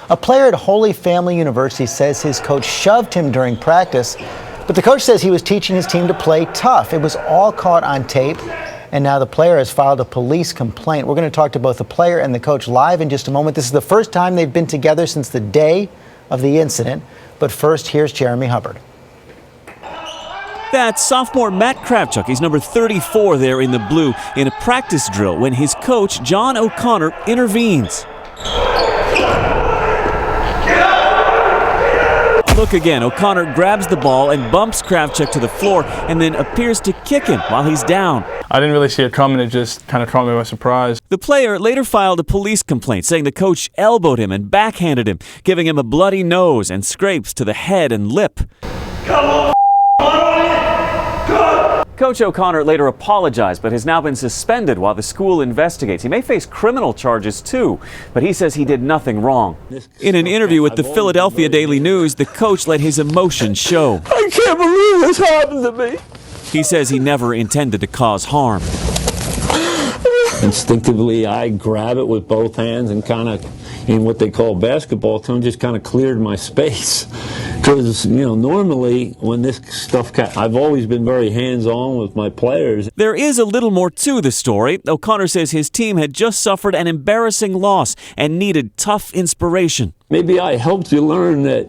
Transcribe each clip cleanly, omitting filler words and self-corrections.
A player at Holy Family University says his coach shoved him during practice, but the coach says he was teaching his team to play tough. It was all caught on tape, and now the player has filed a police complaint. We're going to talk to both the player and the coach live in just a moment. This is the first time they've been together since the day of the incident. But first, here's Jeremy Hubbard. That's sophomore Matt Kravchuk. He's number 34 there in the blue in a practice drill when his coach, John O'Connor, intervenes. Look again, O'Connor grabs the ball and bumps Kravchuk to the floor and then appears to kick him while he's down. I didn't really see it coming. It just kind of caught me by surprise. The player later filed a police complaint saying the coach elbowed him and backhanded him, giving him a bloody nose and scrapes to the head and lip. Coach O'Connor later apologized, but has now been suspended while the school investigates. He may face criminal charges too, but he says he did nothing wrong. In an interview with the Philadelphia Daily News, the coach let his emotions show. I can't believe this happened to me. He says he never intended to cause harm. Instinctively, I grab it with both hands and kind of, in what they call basketball term, just kind of cleared my space. Because, normally when this stuff, I've always been very hands-on with my players. There is a little more to the story. O'Connor says his team had just suffered an embarrassing loss and needed tough inspiration. Maybe I helped you learn that,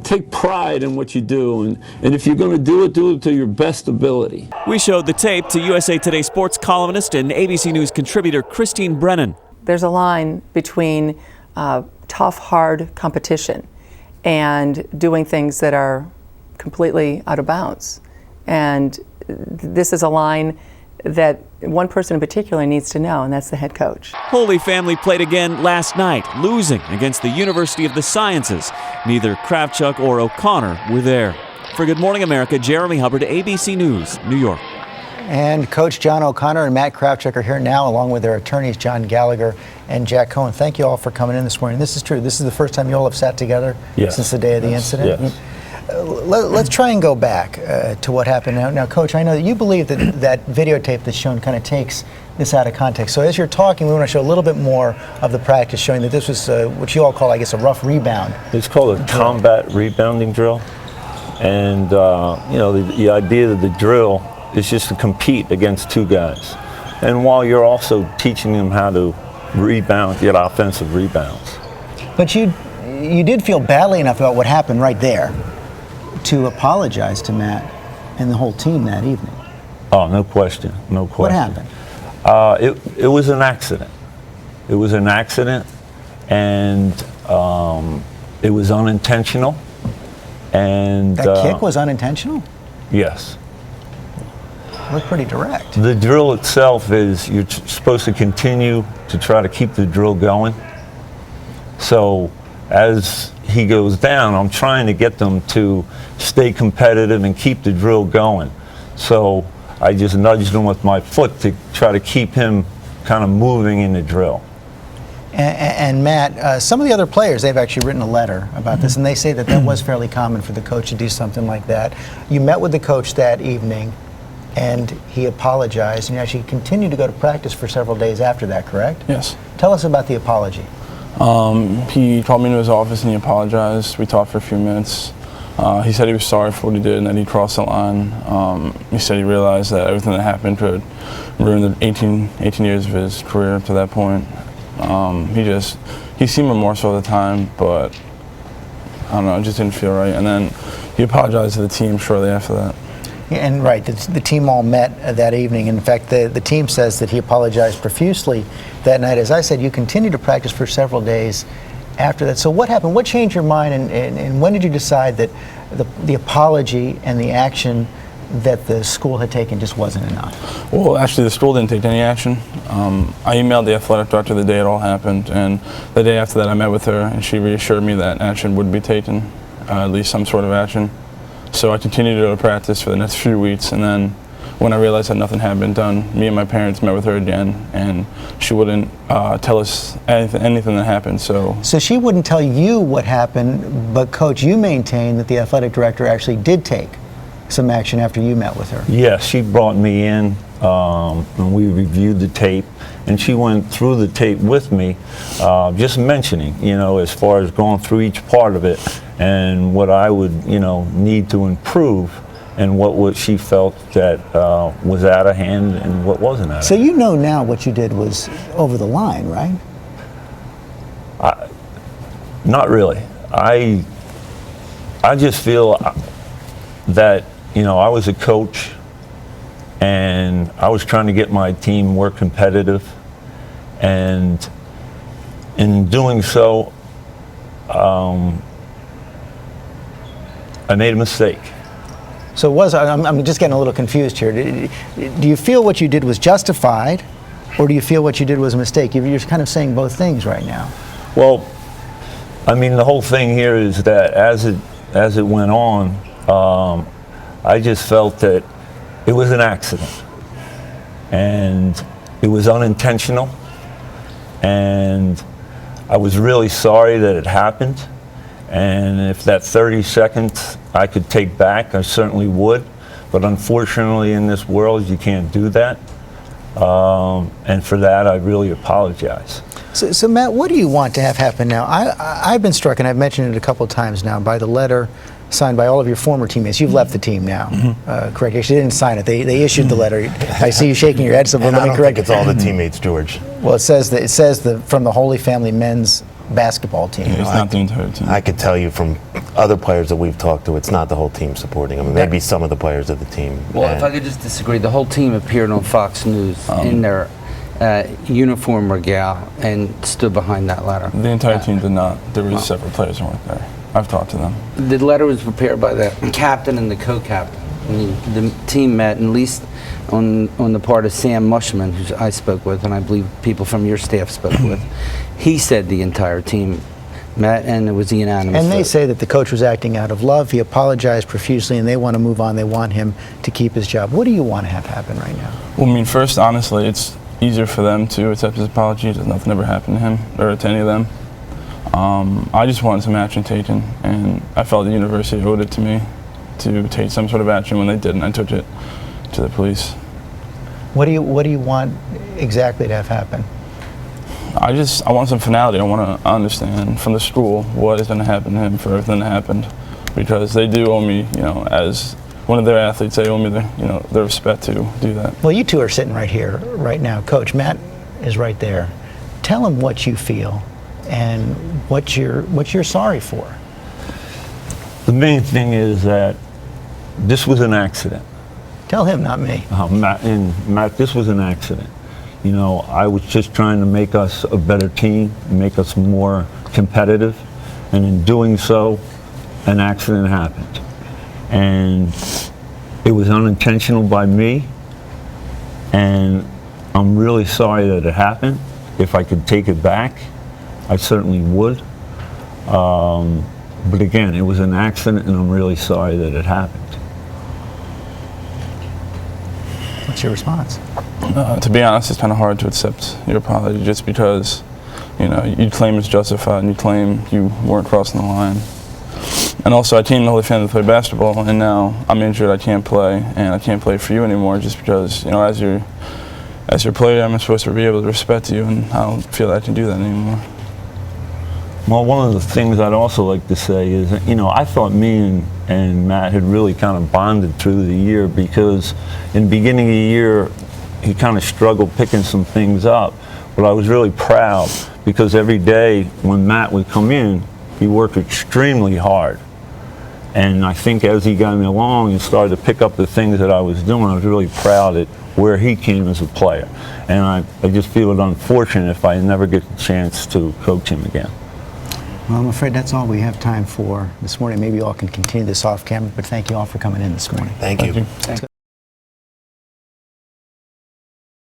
take pride in what you do. And if you're going to do it to your best ability. We showed the tape to USA Today sports columnist and ABC News contributor Christine Brennan. There's a line between tough, hard competition and doing things that are completely out of bounds. And this is a line that one person in particular needs to know, and that's the head coach. Holy Family played again last night, losing against the University of the Sciences. Neither Kravchuk or O'Connor were there. For Good Morning America, Jeremy Hubbard, ABC News, New York. And Coach John O'Connor and Matt Kravchuk are here now, along with their attorneys, John Gallagher and Jack Cohen. Thank you all for coming in this morning. This is true. This is the first time you all have sat together since the day of the incident. Yes. Let's try and go back to what happened. Now, Coach, I know that you believe that that videotape that's shown kind of takes this out of context. So as you're talking, we want to show a little bit more of the practice, showing that this was what you all call, I guess, a rough rebound. It's called a combat rebounding drill. And, the idea of the drill is just to compete against two guys. And while you're also teaching them how to rebound, get offensive rebounds. But you did feel badly enough about what happened right there to apologize to Matt and the whole team that evening. Oh, no question, no question. What happened? It was an accident. It was an accident, and it was unintentional. And that kick was unintentional? Yes. Looked pretty direct. The drill itself is you're supposed to continue to try to keep the drill going. So as he goes down, I'm trying to get them to stay competitive and keep the drill going. So I just nudged him with my foot to try to keep him kind of moving in the drill. And Matt, some of the other players, they've actually written a letter about this, and they say that that was fairly common for the coach to do something like that. You met with the coach that evening, and he apologized, and you actually continued to go to practice for several days after that, correct? Yes. Tell us about the apology. He called me into his office and he apologized. We talked for a few minutes. He said he was sorry for what he did and that he crossed the line. He said he realized that everything that happened could ruin the 18 years of his career up to that point. He seemed remorseful at the time, but I don't know, it just didn't feel right. And then he apologized to the team shortly after that. And right, the team all met that evening. In fact, the team says that he apologized profusely that night. As I said, you continued to practice for several days after that. So what happened? What changed your mind, and when did you decide that the apology and the action that the school had taken just wasn't enough? Well, actually, the school didn't take any action. I emailed the athletic director the day it all happened, and the day after that I met with her, and she reassured me that action would be taken, at least some sort of action. So I continued to go to practice for the next few weeks, and then when I realized that nothing had been done, me and my parents met with her again, and she wouldn't tell us anything that happened. So she wouldn't tell you what happened, but Coach, you maintain that the athletic director actually did take some action after you met with her. Yes, she brought me in, and we reviewed the tape, and she went through the tape with me, just mentioning, as far as going through each part of it and what I would, need to improve, and what she felt that was out of hand and what wasn't out of hand. So you know now what you did was over the line, right? Not really. I just feel that, I was a coach and I was trying to get my team more competitive, and in doing so, I made a mistake. So I'm just getting a little confused here. Do you feel what you did was justified, or do you feel what you did was a mistake? You're kind of saying both things right now. Well, the whole thing here is that as it went on, I just felt that it was an accident, and it was unintentional, and I was really sorry that it happened. And if that 30 seconds I could take back, I certainly would. But unfortunately, in this world, you can't do that. And for that, I really apologize. So Matt, what do you want to have happen now? I've been struck, and I've mentioned it a couple of times now, by the letter signed by all of your former teammates. You've left the team now, correct? Actually, they didn't sign it. They issued the letter. I see you shaking your head. So let me correct. It's all the teammates, George. Well, it says from the Holy Family men's basketball team. It's not the entire team. I could tell you from other players that we've talked to, it's not the whole team supporting them. Maybe some of the players of the team. Well, if I could just disagree, the whole team appeared on Fox News in their uniform regale and stood behind that letter. The entire team did not. There were several players who weren't there. I've talked to them. The letter was prepared by the captain and the co-captain. The team met, at least on the part of Sam Mushman, who I spoke with, and I believe people from your staff spoke with. He said the entire team met, and it was a unanimous And they vote. say that the coach was acting out of love. He apologized profusely, and they want to move on. They want him to keep his job. What do you want to have happen right now? Well, first, honestly, it's easier for them to accept his apology. Nothing ever happened to him or to any of them. I just wanted some action taken, and I felt the university owed it to me to take some sort of action. When they didn't, I took it to the police. What do you want exactly to have happen? I want some finality. I want to understand from the school what is going to happen to him for everything that happened, because they do owe me, as one of their athletes, they owe me their respect to do that. Well, you two are sitting right here, right now. Coach, Matt is right there. Tell him what you feel and what you're sorry for. The main thing is that this was an accident. Tell him, not me. Matt, this was an accident. I was just trying to make us a better team, make us more competitive, and in doing so, an accident happened. And it was unintentional by me, and I'm really sorry that it happened. If I could take it back, I certainly would. But again, it was an accident, and I'm really sorry that it happened. What's your response? To be honest, it's kind of hard to accept your apology just because, you claim it's justified and you claim you weren't crossing the line. And also, I came to the Holy Family to play basketball, and now I'm injured. I can't play, and I can't play for you anymore just because, as your player, I'm supposed to be able to respect you, and I don't feel I can do that anymore. Well, one of the things I'd also like to say is, I thought me and Matt had really kind of bonded through the year, because in the beginning of the year, he kind of struggled picking some things up. But I was really proud, because every day when Matt would come in, he worked extremely hard. And I think as he got me along and started to pick up the things that I was doing, I was really proud at where he came as a player. And I just feel it unfortunate if I never get the chance to coach him again. Well, I'm afraid that's all we have time for this morning. Maybe you all can continue this off camera, but thank you all for coming in this morning. Thank you. Thank you.